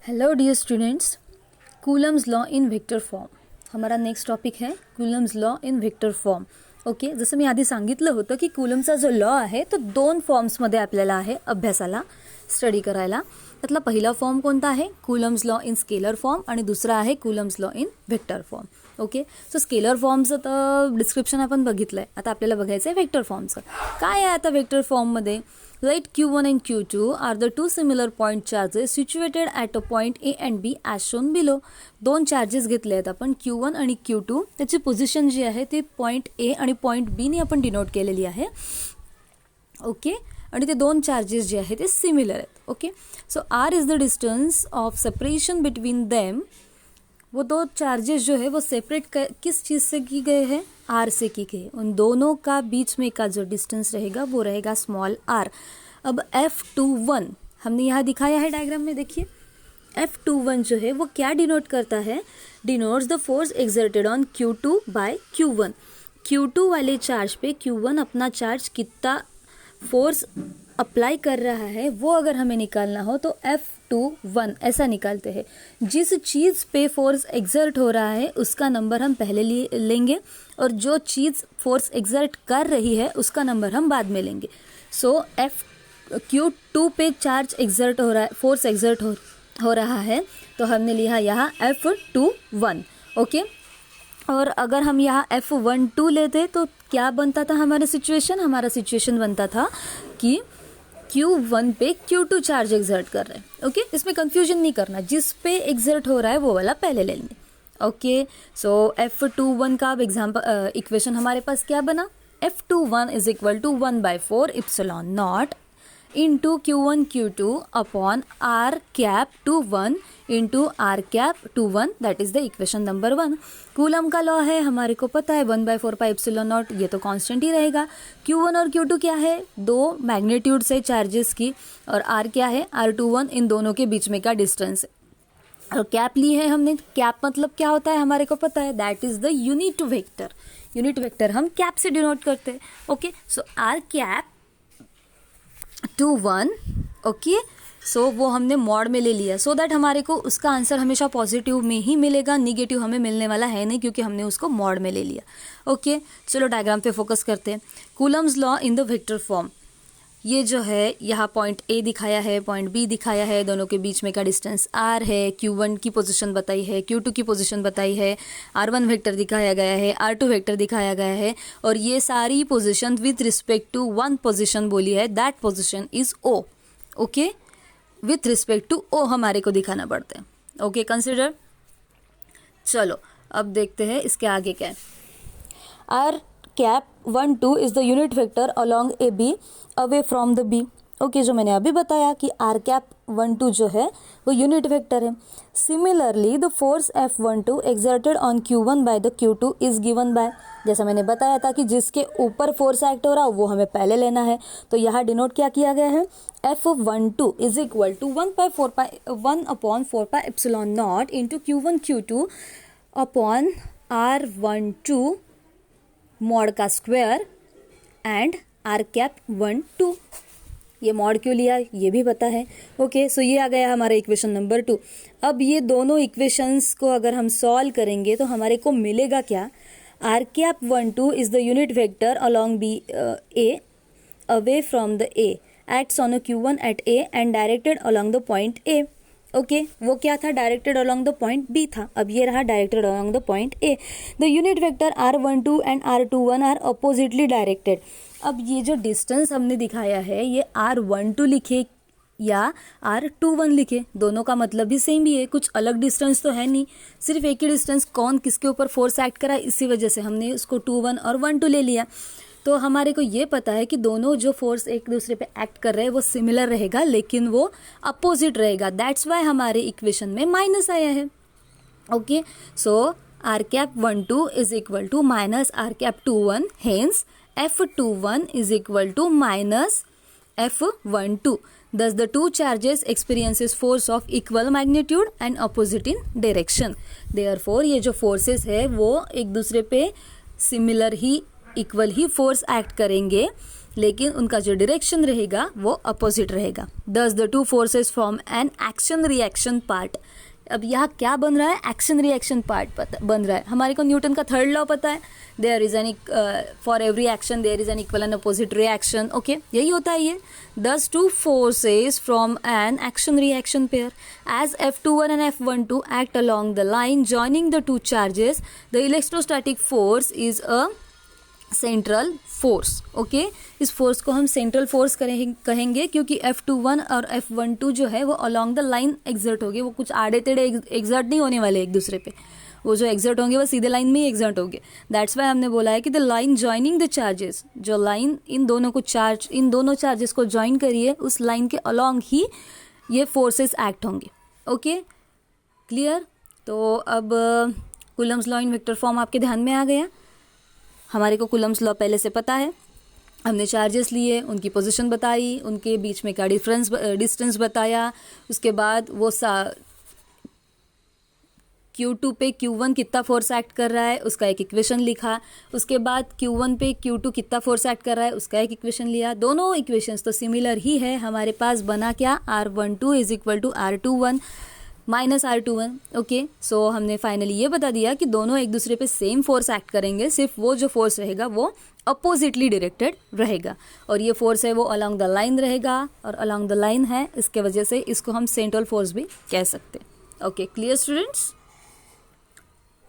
Hello dear students, Coulomb's law in vector form हमारा next topic आहे. Coulomb's law in vector form. Okay, जसं मी आधी सांगितलं होतं की कूलम्सचा जो लॉ आहे तो दोन फॉर्म्समध्ये आपल्याला आहे अभ्यासाला स्टडी करायला. त्यातला पहिला फॉर्म कोणता आहे? Coulomb's law in scalar form आणि दुसरा आहे Coulomb's law in vector form. Okay, so scalar फॉर्मचं तर डिस्क्रिप्शन आपण बघितलं आहे. आता आपल्याला बघायचं आहे वेक्टर फॉर्मचं. काय आहे आता वेक्टर फॉर्ममध्ये? Let Q1 and Q2 are the two similar point charges situated at a point A and B as shown below. दोन चार्जेस घेतले आहेत आपण Q1 आणि Q2. त्याची पोझिशन जी आहे ती पॉईंट A आणि पॉईंट B ने आपण डिनोट केलेली आहे. ओके, आणि ते दोन चार्जेस जे आहे ते सिमिलर आहेत. Okay, so R is the distance of separation between them. वो दो चार्जेस जो है वो सेपरेट किस चीज़ से की गए हैं? आर से की गई. उन दोनों का बीच में का जो डिस्टेंस रहेगा वो रहेगा स्मॉल आर. अब F21 हमने यहाँ दिखाया है डायग्राम में. देखिए F21 जो है वो क्या डिनोट करता है? Denotes the force exerted on Q2 by Q1. Q2 वाले चार्ज पे Q1 अपना चार्ज कितना फोर्स अप्लाई कर रहा है वो अगर हमें निकालना हो तो F21 ऐसा निकालते हैं. जिस चीज़ पे फोर्स एक्सर्ट हो रहा है उसका नंबर हम पहले लेंगे और जो चीज़ फोर्स एक्सर्ट कर रही है उसका नंबर हम बाद में लेंगे. सो Q2 पे चार्ज एक्सर्ट हो रहा है, फोर्स एक्सर्ट हो रहा है, तो हमने लिया यहाँ F21. ओके, और अगर हम यहाँ F12 लेते तो क्या बनता था हमारा सिचुएशन बनता था कि Q1 पे Q2 चार्ज एक्सर्ट कर रहे हैं. ओके, इसमें कंफ्यूजन नहीं करना, जिस पे एक्सर्ट हो रहा है वो वाला पहले ले लेंगे. ओके, सो F21 का अब एग्जाम्पल इक्वेशन हमारे पास क्या बना? F21 is equal to 1/4 epsilon naught into Q1 Q2 upon R cap 21 into R cap 21. That is the equation number 1. Coulomb का लॉ है, हमारे को पता है 1/4 पाई एप्सिलॉन नॉट, ये तो कांस्टेंट ही रहेगा. Q1 और Q2 क्या है? दो मैग्नीट्यूड से चार्जेस की, और R क्या है? R21 इन दोनों के बीच में का डिस्टेंस है. और कैप ली है हमने. कैप मतलब क्या होता है हमारे को पता है, that is the unit vector. Unit vector हम कैप से डिनोट करते हैं. Okay, so R cap 21. Okay, सो वो हमने मॉड में ले लिया, सो दैट हमारे को उसका आंसर हमेशा पॉजिटिव में ही मिलेगा, निगेटिव हमें मिलने वाला है नहीं क्योंकि हमने उसको मॉड में ले लिया. ओके, चलो डायग्राम पे फोकस करते हैं. Coulomb's law in the vector form. ये जो है यहाँ पॉइंट A दिखाया है, पॉइंट B दिखाया है, दोनों के बीच में का डिस्टेंस R है, Q1 की पोजीशन बताई है, Q2 की पोजीशन बताई है, R1 वेक्टर दिखाया गया है, R2 वेक्टर दिखाया गया है, और ये सारी position with respect to one position बोली है, that position is O. Okay, with respect to O हमारे को दिखाना पड़ता है. Okay, consider. चलो अब देखते हैं इसके आगे क्या है. R cap 12 is the unit vector along A B away from the B. Okay, जो मैंने अभी बताया कि R कैप 12 जो है वो यूनिट वेक्टर है. Similarly the force F12 exerted on Q1 by the Q2 is given by, जैसा मैंने बताया था कि जिसके ऊपर फोर्स एक्ट हो रहा वो हमें पहले लेना है, तो यहाँ डिनोट क्या किया गया है? F12 is equal to 1/4 pi epsilon naught into Q1 Q2 upon R12 mod का स्क्वायर एंड R कैप 12. ये मॉड क्यों लिया ये भी पता है. ओके, सो ये आ गया हमारा इक्वेशन नंबर 2. अब ये दोनों इक्वेशंस को अगर हम सॉल्व करेंगे तो हमारे को मिलेगा क्या? R cap 12 is the unit vector along B A away from the A acts on a Q1 at A and directed along the point A. Okay, वो क्या था? Directed along the point B था. अब ये रहा directed along the point A. The unit vector R12 and R21 are oppositely directed. अब ये जो डिस्टेंस हमने दिखाया है ये R12 लिखे या R21 लिखे, दोनों का मतलब भी सेम ही है, कुछ अलग डिस्टेंस तो है नहीं, सिर्फ एक ही डिस्टेंस, कौन किसके ऊपर फोर्स एक्ट करा इसी वजह से हमने उसको 21 और 12 ले लिया. तो हमारे को ये पता है कि दोनों जो फोर्स एक दूसरे पे एक्ट कर रहे हैं वो सिमिलर रहेगा लेकिन वो अपोजिट रहेगा. दैट्स वाई हमारे इक्वेशन में माइनस आया है. Okay, so R cap 12 is equal to minus R cap 21, hence F21 is equal to minus F12. Thus the two charges experiences force of equal magnitude and opposite in direction. Therefore ये जो forces है वो एक दूसरे पे similar ही equal ही force act करेंगे लेकिन उनका जो डायरेक्शन रहेगा वो अपोजिट रहेगा. Thus the two forces form an action reaction part. अब यहाँ क्या बन रहा है, एक्शन रिएक्शन पार्ट बन रहा है. हमारे को न्यूटन का थर्ड लॉ पता है, there is an for every action there is an equal and opposite reaction. Okay, यही होता है ये. Thus two forces from an action reaction pair as F21 and F12 act along the line joining the two charges, the electrostatic force is a central force. Okay, इस force को हम central force कहेंगे क्योंकि F21 और F12 जो है वो along the line exert होंगे. वो कुछ आड़े टेढ़े एग्जर्ट नहीं होने वाले एक दूसरे पे. वो जो एग्जर्ट होंगे वो सीधे लाइन में ही एग्जर्ट होंगे. दैट्स वाई हमने बोला है कि the line joining the charges, जो लाइन इन दोनों चार्जेस को ज्वाइन करिए उस लाइन के अलोंग ही ये फोर्सेस एक्ट होंगे. Okay, clear. तो अब Coulomb's law in vector form आपके ध्यान में आ गया. हमारे को कूलम्स लॉ पहले से पता है. हमने चार्जेस लिए, उनकी पोजीशन बताई, उनके बीच में का डिस्टेंस बताया. उसके बाद वो Q2 पे Q1 कितना फोर्स एक्ट कर रहा है उसका एक इक्वेशन लिखा. उसके बाद Q1 पे Q2 कितना फोर्स एक्ट कर रहा है उसका एक इक्वेशन लिया. दोनों इक्वेशंस तो सिमिलर ही है. हमारे पास बना क्या, R12 is equal to R21 minus R21. Okay, so हमने फाइनली ये बता दिया कि दोनों एक दूसरे पे सेम फोर्स एक्ट करेंगे, सिर्फ वो जो फोर्स रहेगा वो अपोजिटली डायरेक्टेड रहेगा. और ये फोर्स है वो अलोंग द लाइन रहेगा, और अलोंग द लाइन है इसके वजह से इसको हम सेंट्रल फोर्स भी कह सकते. Okay, clear students.